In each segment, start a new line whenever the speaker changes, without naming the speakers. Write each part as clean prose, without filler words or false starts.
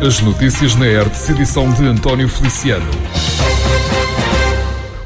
As notícias na Hertz, edição de António Feliciano.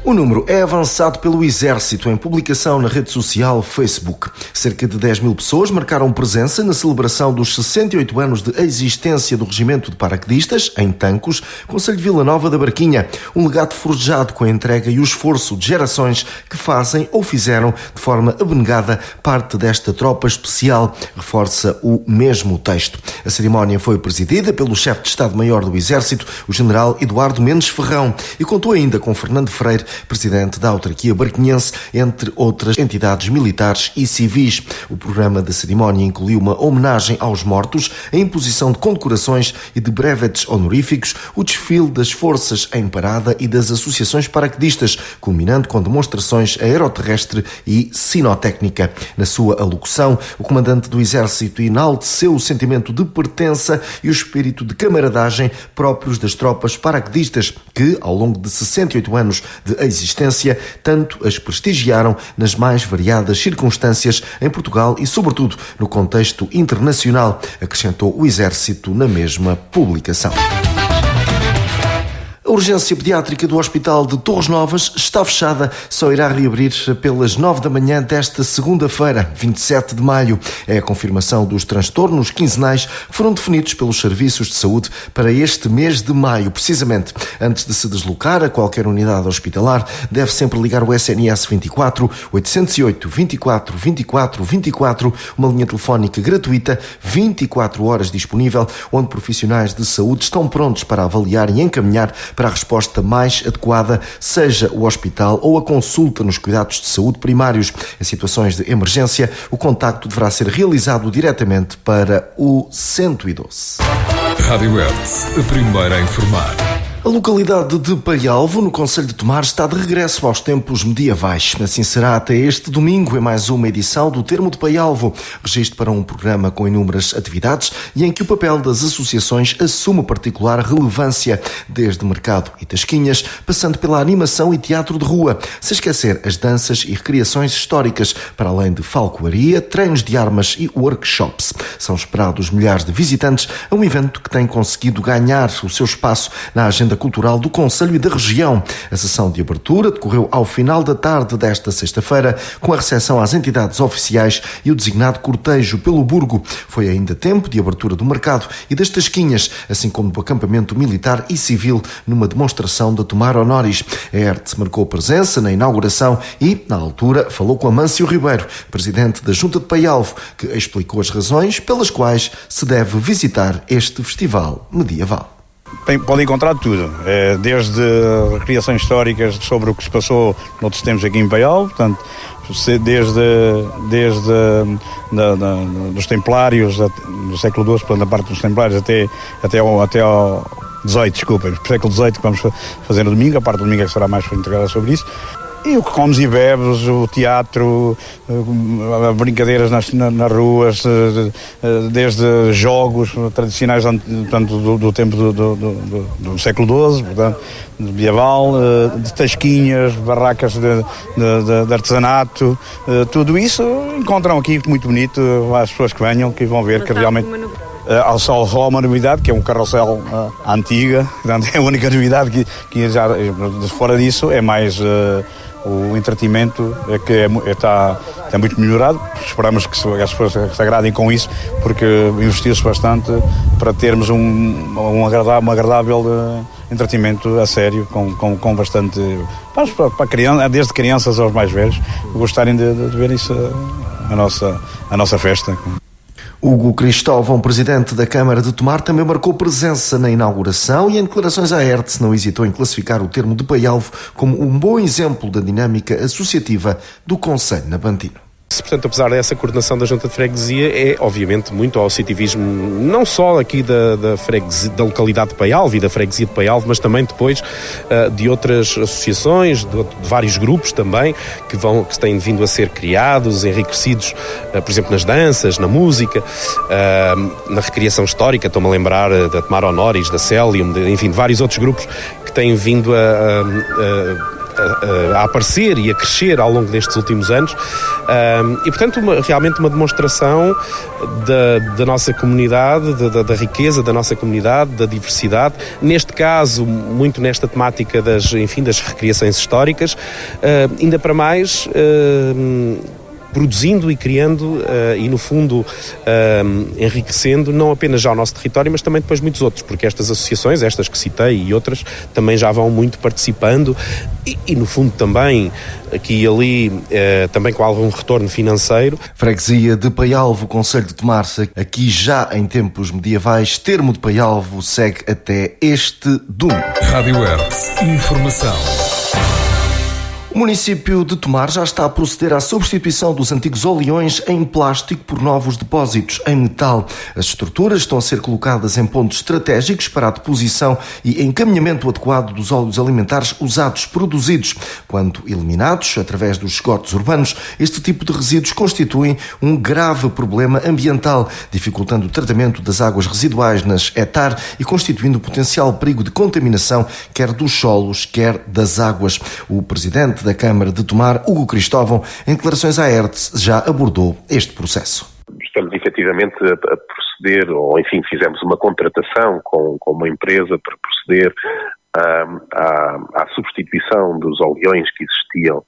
O número é avançado pelo Exército em publicação na rede social Facebook. Cerca de 10 mil pessoas marcaram presença na celebração dos 68 anos de existência do Regimento de Paraquedistas, em Tancos, Concelho de Vila Nova da Barquinha. Um legado forjado com a entrega e o esforço de gerações que fazem ou fizeram de forma abnegada parte desta tropa especial, reforça o mesmo texto. A cerimónia foi presidida pelo chefe de Estado-Maior do Exército, o general Eduardo Mendes Ferrão, e contou ainda com Fernando Freire, presidente da autarquia barquinhense, entre outras entidades militares e civis. O programa da cerimónia incluiu uma homenagem aos mortos, a imposição de condecorações e de brevetes honoríficos, o desfile das forças em parada e das associações paraquedistas, culminando com demonstrações aeroterrestre e sinotécnica. Na sua alocução, o comandante do Exército enalteceu o sentimento de pertença e o espírito de camaradagem próprios das tropas paraquedistas que, ao longo de 68 anos de existência, tanto as prestigiaram nas mais variadas circunstâncias em Portugal e, sobretudo, no contexto internacional, acrescentou o Exército na mesma publicação. A urgência pediátrica do Hospital de Torres Novas está fechada, só irá reabrir pelas 9 da manhã desta segunda-feira, 27 de maio. É a confirmação dos transtornos quinzenais que foram definidos pelos serviços de saúde para este mês de maio, precisamente. Antes de se deslocar a qualquer unidade hospitalar, deve sempre ligar o SNS 24 808 24 24 24, uma linha telefónica gratuita, 24 horas disponível, onde profissionais de saúde estão prontos para avaliar e encaminhar para a resposta mais adequada, seja o hospital ou a consulta nos cuidados de saúde primários. Em situações de emergência, o contacto deverá ser realizado diretamente para o 112.
Rádio Hertz, a primeira a informar.
A localidade de Paialvo, no concelho de Tomar, está de regresso aos tempos medievais. Assim será até este domingo, em mais uma edição do Termo de Paialvo, registro para um programa com inúmeras atividades e em que o papel das associações assume particular relevância, desde mercado e tasquinhas, passando pela animação e teatro de rua, sem esquecer as danças e recriações históricas, para além de falcoaria, treinos de armas e workshops. São esperados milhares de visitantes a um evento que tem conseguido ganhar o seu espaço na agenda cultural do concelho e da região. A sessão de abertura decorreu ao final da tarde desta sexta-feira, com a recepção às entidades oficiais e o designado cortejo pelo Burgo. Foi ainda tempo de abertura do mercado e das tasquinhas, assim como do acampamento militar e civil, numa demonstração de tomar honoris. A Hertz marcou presença na inauguração e, na altura, falou com Amâncio Ribeiro, presidente da Junta de Paialvo, que explicou as razões pelas quais se deve visitar este festival medieval.
Pode encontrar tudo, desde recriações históricas sobre o que se passou noutros tempos aqui em Paialvo, portanto, desde dos Templários do século XII, portanto, a parte dos Templários até ao XVIII, desculpem, século XVIII, que vamos fazer no domingo, a parte do domingo é que será mais integrada sobre isso. E o que comes e bebes, o teatro, brincadeiras nas ruas, desde jogos tradicionais do tempo do século XII, portanto, medieval, de tasquinhas, barracas de artesanato, tudo isso encontram aqui muito bonito, as pessoas que venham, que vão ver que realmente... Há só uma novidade, que é um carrossel antiga, portanto, é a única novidade que já, fora disso, é mais... o entretenimento está muito melhorado. Esperamos que as pessoas se agradem com isso, porque investiu-se bastante para termos um agradável entretenimento a sério, com bastante... para criança, desde crianças aos mais velhos, gostarem de ver isso, a nossa festa.
Hugo Cristóvão, presidente da Câmara de Tomar, também marcou presença na inauguração e em declarações à Hertz não hesitou em classificar o termo de Paialvo como um bom exemplo da dinâmica associativa do concelho nabantina.
Portanto, apesar dessa coordenação da Junta de Freguesia, é obviamente muito ao associativismo, não só aqui da localidade de Paialvo e da Freguesia de Paialvo, mas também depois de outras associações, de vários grupos também, que têm vindo a ser criados, enriquecidos, por exemplo, nas danças, na música, na recriação histórica. Estou-me a lembrar da Tomar Honoris, da Célium, enfim, de vários outros grupos que têm vindo a a aparecer e a crescer ao longo destes últimos anos. E, portanto, realmente uma demonstração da nossa comunidade, da riqueza da nossa comunidade, da diversidade. Neste caso, muito nesta temática das recriações históricas, ainda para mais produzindo e criando e, no fundo, enriquecendo não apenas já o nosso território, mas também depois muitos outros, porque estas associações, estas que citei e outras, também já vão muito participando e no fundo, também aqui e ali, também com algum retorno financeiro.
Freguesia de Paialvo, concelho de Tomarça, aqui já em tempos medievais, termo de Paialvo segue até este domingo.
Rádio Hertz, informação.
O município de Tomar já está a proceder à substituição dos antigos oleões em plástico por novos depósitos em metal. As estruturas estão a ser colocadas em pontos estratégicos para a deposição e encaminhamento adequado dos óleos alimentares usados produzidos. Quando eliminados através dos esgotos urbanos, este tipo de resíduos constituem um grave problema ambiental, dificultando o tratamento das águas residuais nas ETAR e constituindo potencial perigo de contaminação quer dos solos, quer das águas. O presidente da Câmara de Tomar, Hugo Cristóvão, em declarações à Hertz, já abordou este processo.
Estamos efetivamente a proceder, ou enfim, fizemos uma contratação com uma empresa para proceder à substituição dos oleões que existiam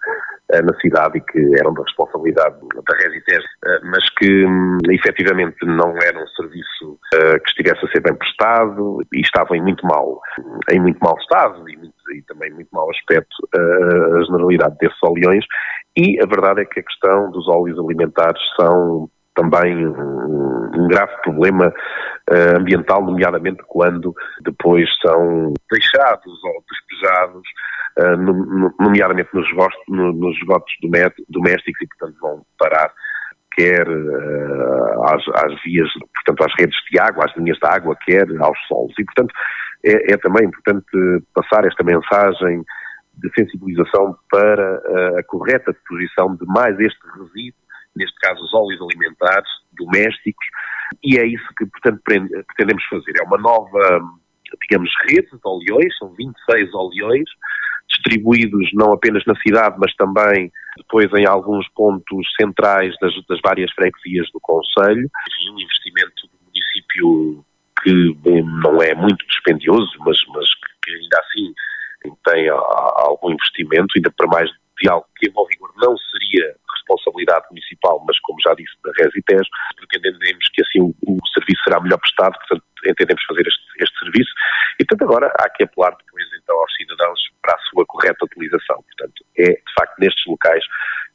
na cidade e que eram da responsabilidade da Resitec, mas que efetivamente não era um serviço que estivesse a ser bem prestado e estava em muito mau estado e também muito mau aspecto a generalidade desses oleões. E a verdade é que a questão dos óleos alimentares são também um grave problema ambiental, nomeadamente quando depois são deixados ou despejados, nomeadamente nos esgotos domésticos, e portanto vão parar quer às vias, portanto às redes de água, às linhas de água, quer aos solos. E portanto é também importante passar esta mensagem de sensibilização para a correta deposição de mais este resíduo, neste caso os óleos alimentares domésticos, e é isso que, portanto, pretendemos fazer. É uma nova, digamos, rede de oleões, são 26 oleões, distribuídos não apenas na cidade, mas também depois em alguns pontos centrais das várias freguesias do concelho. Um investimento do município que não é muito dispendioso, mas que ainda assim tem algum investimento, ainda para mais de algo que em bom rigor não seria responsabilidade municipal, mas como já disse, da Resitec, porque entendemos que assim o serviço será melhor prestado, portanto entendemos fazer este serviço, e portanto agora há que apelar depois então aos cidadãos para a sua correta utilização. Portanto é de facto nestes locais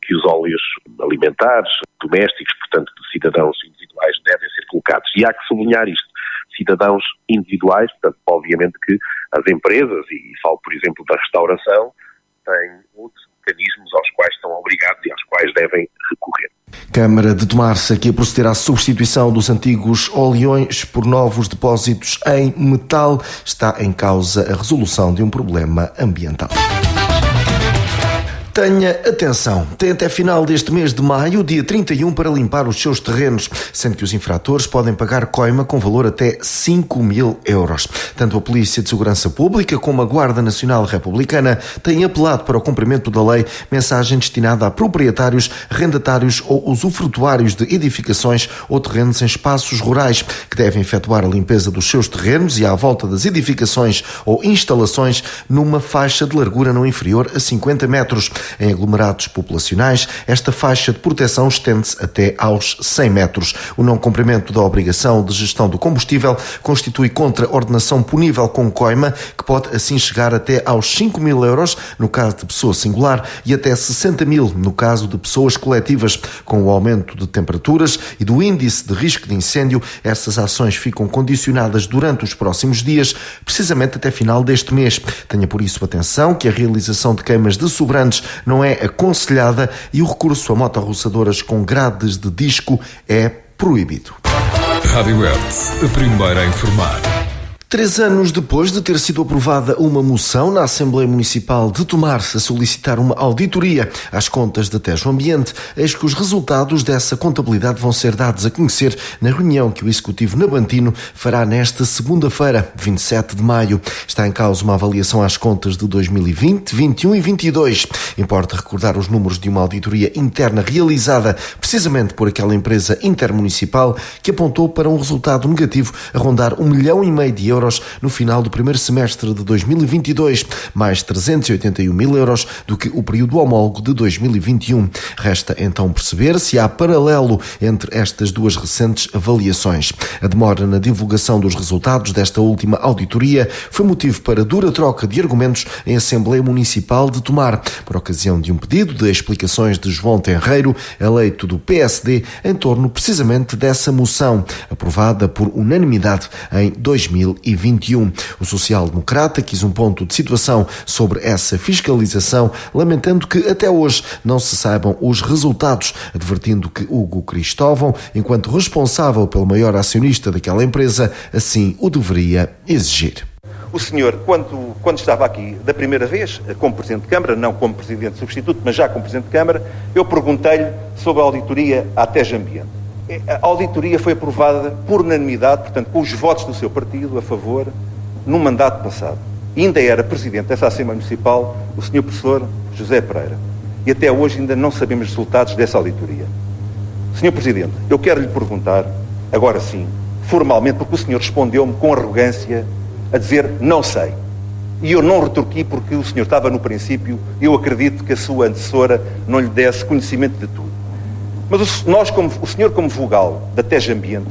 que os óleos alimentares, domésticos, portanto de cidadãos individuais, devem ser colocados. E há que sublinhar isto, cidadãos individuais, portanto obviamente que as empresas, e falo por exemplo da restauração, têm outros mecanismos aos quais estão obrigados e aos quais devem recorrer.
Câmara de Tomarça aqui a proceder à substituição dos antigos oleões por novos depósitos em metal. Está em causa a resolução de um problema ambiental. Tenha atenção, tem até final deste mês de maio, dia 31, para limpar os seus terrenos, sendo que os infratores podem pagar coima com valor até 5.000 euros. Tanto a Polícia de Segurança Pública como a Guarda Nacional Republicana têm apelado para o cumprimento da lei, mensagem destinada a proprietários, arrendatários ou usufrutuários de edificações ou terrenos em espaços rurais, que devem efetuar a limpeza dos seus terrenos e à volta das edificações ou instalações numa faixa de largura não inferior a 50 metros. Em aglomerados populacionais, esta faixa de proteção estende-se até aos 100 metros. O não cumprimento da obrigação de gestão do combustível constitui contraordenação punível com coima, que pode assim chegar até aos 5.000 euros no caso de pessoa singular e até 60.000 no caso de pessoas coletivas. Com o aumento de temperaturas e do índice de risco de incêndio, essas ações ficam condicionadas durante os próximos dias, precisamente até final deste mês. Tenha por isso atenção que a realização de queimas de sobrantes não é aconselhada e o recurso a motorroçadoras com grades de disco é proibido.
Rádio Hertz, a primeira a informar.
3 anos depois de ter sido aprovada uma moção na Assembleia Municipal de Tomar a solicitar uma auditoria às contas da Tejo Ambiente, eis que os resultados dessa contabilidade vão ser dados a conhecer na reunião que o Executivo nabantino fará nesta segunda-feira, 27 de maio. Está em causa uma avaliação às contas de 2020, 21 e 22. Importa recordar os números de uma auditoria interna realizada precisamente por aquela empresa intermunicipal que apontou para um resultado negativo a rondar 1,5 milhão de euros no final do primeiro semestre de 2022, mais 381 mil euros do que o período homólogo de 2021. Resta então perceber se há paralelo entre estas duas recentes avaliações. A demora na divulgação dos resultados desta última auditoria foi motivo para dura troca de argumentos em Assembleia Municipal de Tomar, por ocasião de um pedido de explicações de João Tenreiro, eleito do PSD, em torno precisamente dessa moção, aprovada por unanimidade em 2021. O social-democrata quis um ponto de situação sobre essa fiscalização, lamentando que até hoje não se saibam os resultados, advertindo que Hugo Cristóvão, enquanto responsável pelo maior acionista daquela empresa, assim o deveria exigir.
O senhor, quando estava aqui da primeira vez, como Presidente de Câmara, não como Presidente substituto, mas já como Presidente de Câmara, eu perguntei-lhe sobre a auditoria à Tejo Ambiente. A auditoria foi aprovada por unanimidade, portanto, com os votos do seu partido a favor, no mandato passado. E ainda era Presidente dessa Assembleia Municipal o Sr. Professor José Pereira. E até hoje ainda não sabemos os resultados dessa auditoria. Sr. Presidente, eu quero lhe perguntar, agora sim, formalmente, porque o senhor respondeu-me com arrogância a dizer não sei. E eu não retorqui porque o senhor estava no princípio e eu acredito que a sua antecessora não lhe desse conhecimento de tudo. Mas o senhor como vogal da Tejo Ambiente,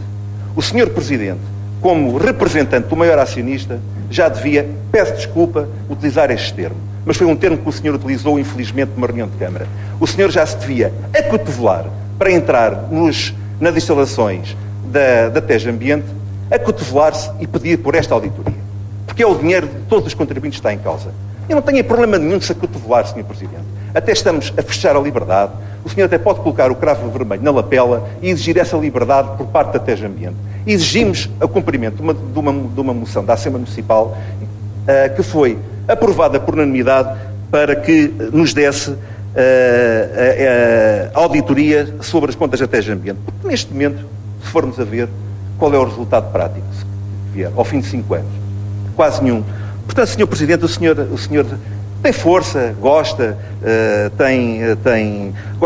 o senhor Presidente, como representante do maior acionista, já devia, peço desculpa, utilizar este termo. Mas foi um termo que o senhor utilizou, infelizmente, numa reunião de Câmara. O senhor já se devia acotovelar para entrar nas instalações da Tejo Ambiente, acotovelar-se e pedir por esta auditoria. Porque é o dinheiro de todos os contribuintes que está em causa. Eu não tenho problema nenhum de se acotovelar, Sr. Presidente. Até estamos a fechar a liberdade. O senhor até pode colocar o cravo vermelho na lapela e exigir essa liberdade por parte da Tejo Ambiente. Exigimos o cumprimento de uma moção da Assembleia Municipal que foi aprovada por unanimidade para que nos desse a auditoria sobre as contas da Tejo Ambiente. Porque neste momento, se formos a ver, qual é o resultado prático que vier ao fim de 5 anos? Quase nenhum. Portanto, Sr. Presidente, o senhor tem força, gosta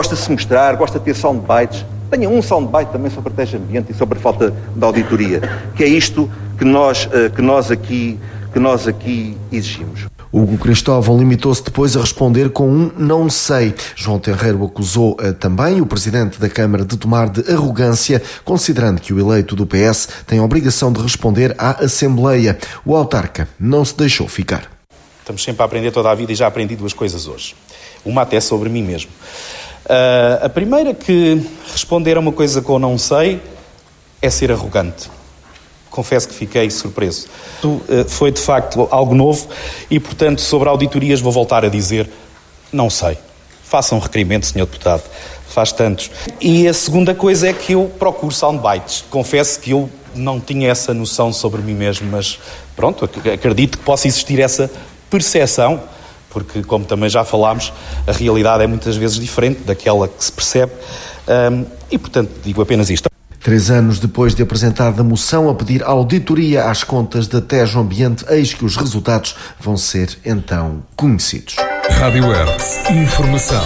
de se mostrar, gosta de ter soundbites. Tenha um soundbite também sobre a Tejo Ambiente e sobre a falta de auditoria, que é isto que nós aqui exigimos.
Hugo Cristóvão limitou-se depois a responder com um não sei. João Tenreiro acusou também o Presidente da Câmara de Tomar de arrogância, considerando que o eleito do PS tem a obrigação de responder à Assembleia. O autarca não se deixou ficar.
Estamos sempre a aprender toda a vida e já aprendi 2 coisas hoje. Uma até sobre mim mesmo. A primeira, que responder a uma coisa com não sei é ser arrogante. Confesso que fiquei surpreso. Foi de facto algo novo e, portanto, sobre auditorias vou voltar a dizer não sei. Faça um requerimento, Sr. Deputado. Faz tantos. E a segunda coisa é que eu procuro soundbites. Confesso que eu não tinha essa noção sobre mim mesmo, mas pronto, acredito que possa existir essa percepção, porque, como também já falámos, a realidade é muitas vezes diferente daquela que se percebe e, portanto, digo apenas isto.
3 anos depois de apresentada a moção a pedir auditoria às contas da Tejo Ambiente, eis que os resultados vão ser então conhecidos.
Rádio Hertz. Informação.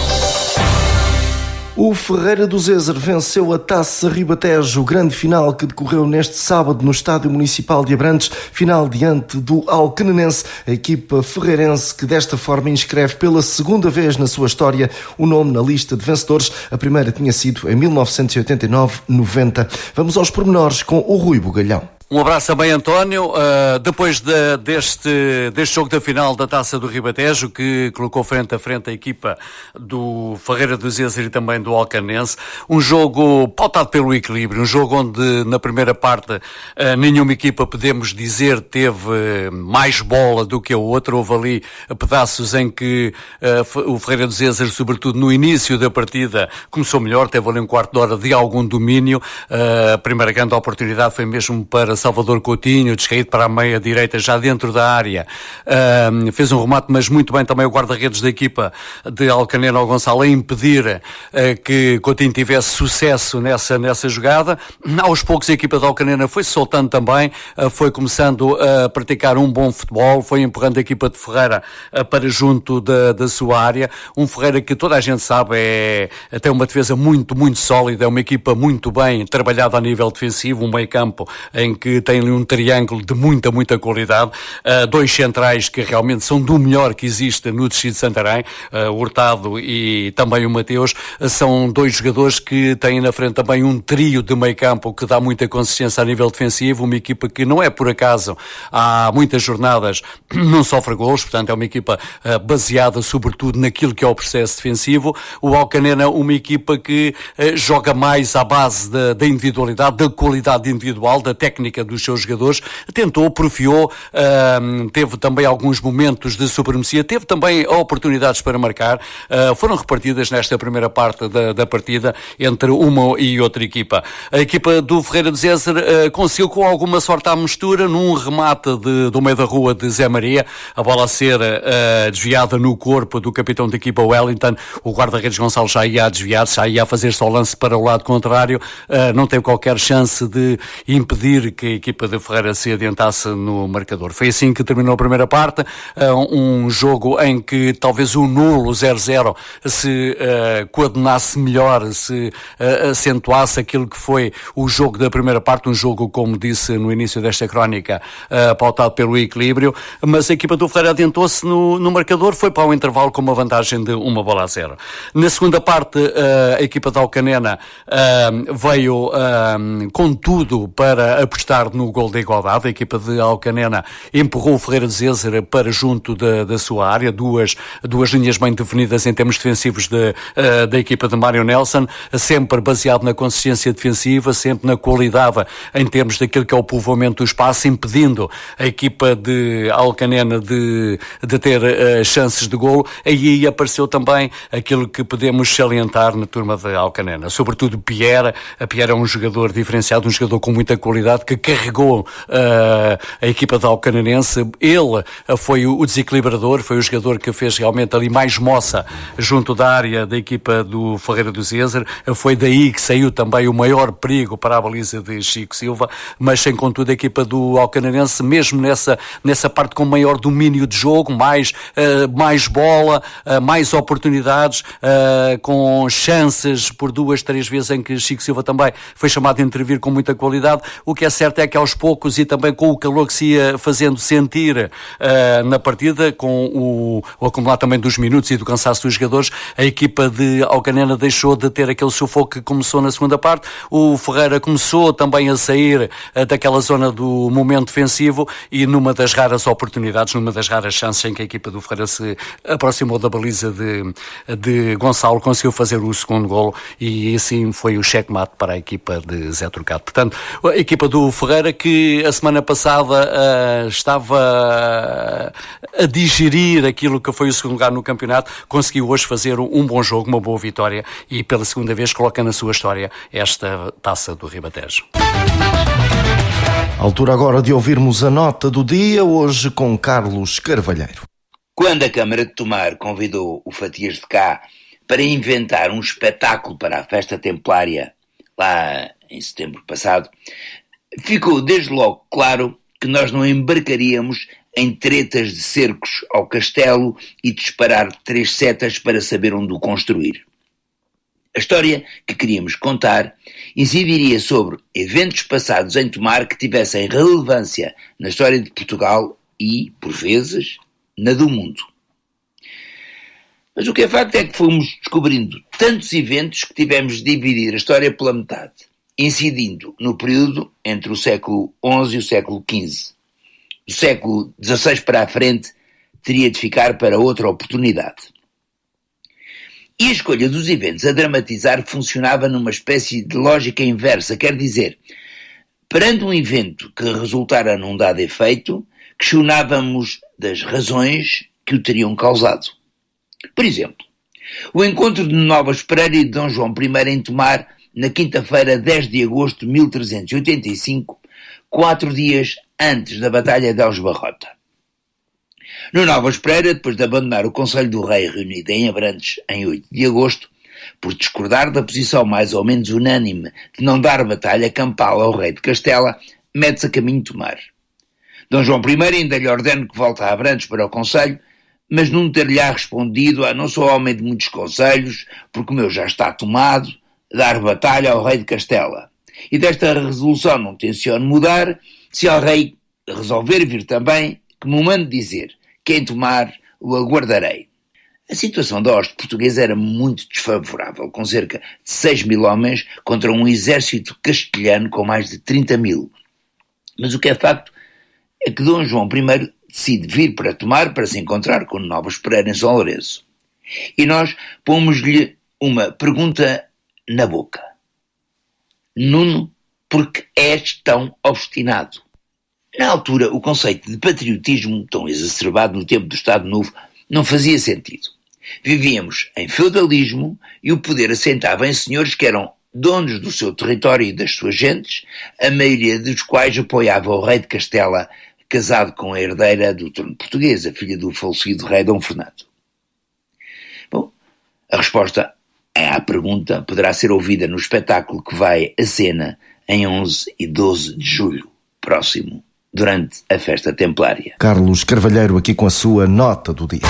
O Ferreira do Zezer venceu a Taça Ribatejo, grande final que decorreu neste sábado no Estádio Municipal de Abrantes, final diante do Alcanenense, a equipa ferreirense que desta forma inscreve pela 2ª vez na sua história o nome na lista de vencedores. A primeira tinha sido em 1989-90. Vamos aos pormenores com o Rui Bugalhão.
Um abraço também, António. Depois deste jogo da final da Taça do Ribatejo, que colocou frente a frente a equipa do Ferreira do Zezer e também do Alcanense, um jogo pautado pelo equilíbrio, um jogo onde na primeira parte nenhuma equipa, podemos dizer, teve mais bola do que a outra. Houve ali pedaços em que o Ferreira do Zezer, sobretudo no início da partida, começou melhor, teve ali um quarto de hora de algum domínio. A primeira grande oportunidade foi mesmo para Salvador Coutinho, descaído para a meia-direita, já dentro da área. Fez um remate, mas muito bem também o guarda-redes da equipa de Alcanena, o Gonçalo, a impedir que Coutinho tivesse sucesso nessa jogada. Aos poucos a equipa de Alcanena foi soltando também, foi começando a praticar um bom futebol, foi empurrando a equipa de Ferreira para junto da sua área. Um Ferreira que toda a gente sabe tem uma defesa muito, muito sólida, é uma equipa muito bem trabalhada a nível defensivo, um meio-campo em que tem ali um triângulo de muita, muita qualidade, dois centrais que realmente são do melhor que existe no distrito de Santarém, o Hurtado e também o Mateus, são dois jogadores que têm na frente também um trio de meio-campo que dá muita consistência a nível defensivo, uma equipa que não é por acaso, há muitas jornadas não sofre golos, portanto é uma equipa baseada sobretudo naquilo que é o processo defensivo. O Alcanena, uma equipa que joga mais à base da individualidade, da qualidade individual, da técnica dos seus jogadores, tentou, profiou, teve também alguns momentos de supremacia, teve também oportunidades para marcar, foram repartidas nesta primeira parte da partida entre uma e outra equipa. A equipa do Ferreira de Zezer conseguiu com alguma sorte à mistura, num remate do meio da rua de Zé Maria, a bola a ser desviada no corpo do capitão da equipa Wellington, o guarda-redes Gonçalo já ia a desviar, já ia a fazer só o lance para o lado contrário, não teve qualquer chance de impedir que a equipa de Ferreira se adiantasse no marcador. Foi assim que terminou a primeira parte, um jogo em que talvez o nulo 0-0 se coadunasse melhor, se acentuasse aquilo que foi o jogo da primeira parte, um jogo, como disse no início desta crónica, pautado pelo equilíbrio, mas a equipa do Ferreira adiantou-se no marcador, foi para o intervalo com uma vantagem de 1-0. Na segunda parte, a equipa de Alcanena veio com tudo para apostar no gol da igualdade. A equipa de Alcanena empurrou o Ferreira de Zezer para junto da sua área, duas linhas bem definidas em termos defensivos da equipa de Mário Nelson, sempre baseado na consistência defensiva, sempre na qualidade em termos daquilo que é o povoamento do espaço, impedindo a equipa de Alcanena de ter chances de golo. Aí apareceu também aquilo que podemos salientar na turma de Alcanena, sobretudo Pierre. A Pierre é um jogador diferenciado, um jogador com muita qualidade, que carregou a equipa de Alcanenense. Ele foi o desequilibrador, foi o jogador que fez realmente ali mais moça junto da área da equipa do Ferreira do Zezer. Foi daí que saiu também o maior perigo para a baliza de Chico Silva, mas sem contudo a equipa do Alcanenense, mesmo nessa parte com maior domínio de jogo, mais bola, mais oportunidades, com chances por 2-3 vezes em que Chico Silva também foi chamado a intervir com muita qualidade. O que é certo é que aos poucos, e também com o calor que se ia fazendo sentir na partida, com o acumular também dos minutos e do cansaço dos jogadores, a equipa de Alcanena deixou de ter aquele sufoco que começou na segunda parte. O Ferreira começou também a sair daquela zona do momento defensivo, e numa das raras oportunidades, numa das raras chances em que a equipa do Ferreira se aproximou da baliza de Gonçalo, conseguiu fazer o segundo golo, e assim foi o checkmate para a equipa de Zé Trocado. Portanto, a equipa do Ferreira, que a semana passada estava a digerir aquilo que foi o segundo lugar no campeonato, conseguiu hoje fazer um bom jogo, uma boa vitória, e pela segunda vez coloca na sua história esta taça do Ribatejo.
Altura agora de ouvirmos a nota do dia, hoje com Carlos Carvalheiro.
Quando a Câmara de Tomar convidou o Fatias de Cá para inventar um espetáculo para a festa templária, lá em setembro passado, ficou desde logo claro que nós não embarcaríamos em tretas de cercos ao castelo e disparar 3 setas para saber onde o construir. A história que queríamos contar incidiria sobre eventos passados em Tomar que tivessem relevância na história de Portugal e, por vezes, na do mundo. Mas o que é facto é que fomos descobrindo tantos eventos que tivemos de dividir a história pela metade, incidindo no período entre o século XI e o século XV. Do século XVI para a frente teria de ficar para outra oportunidade. E a escolha dos eventos a dramatizar funcionava numa espécie de lógica inversa, quer dizer, perante um evento que resultara num dado efeito, questionávamos das razões que o teriam causado. Por exemplo, o encontro de Novas Pereira e de Dom João I em Tomar, na quinta-feira, 10 de agosto de 1385, 4 dias antes da Batalha de Aljubarrota. No Novas Pereira, depois de abandonar o Conselho do Rei reunido em Abrantes em 8 de agosto, por discordar da posição mais ou menos unânime de não dar batalha campal ao rei de Castela, mete-se a caminho de Tomar. Dom João I ainda lhe ordena que volte a Abrantes para o Conselho, mas não ter-lhe-á respondido: não sou homem de muitos conselhos, porque o meu já está tomado, dar batalha ao rei de Castela. E desta resolução não tenciono mudar, se ao rei resolver vir também, que me mande dizer que em Tomar o aguardarei. A situação da hoste portuguesa era muito desfavorável, com cerca de 6.000 homens contra um exército castelhano com mais de 30.000. Mas o que é facto é que Dom João I decide vir para Tomar para se encontrar com Novas Pereira em São Lourenço. E nós pomos-lhe uma pergunta na boca. Nuno, por que és tão obstinado? Na altura, o conceito de patriotismo, tão exacerbado no tempo do Estado Novo, não fazia sentido. Vivíamos em feudalismo e o poder assentava em senhores que eram donos do seu território e das suas gentes, a maioria dos quais apoiava o rei de Castela, casado com a herdeira do trono português, a filha do falecido rei Dom Fernando. Bom, a resposta à pergunta poderá ser ouvida no espetáculo que vai à cena em 11 e 12 de julho próximo, durante a festa templária.
Carlos Carvalheiro aqui com a sua nota do dia.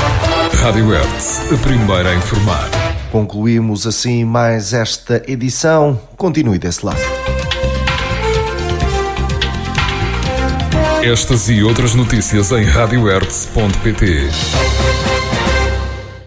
Rádio Hertz, a primeira a informar.
Concluímos assim mais esta edição. Continue desse lado.
Estas e outras notícias em radiohertz.pt.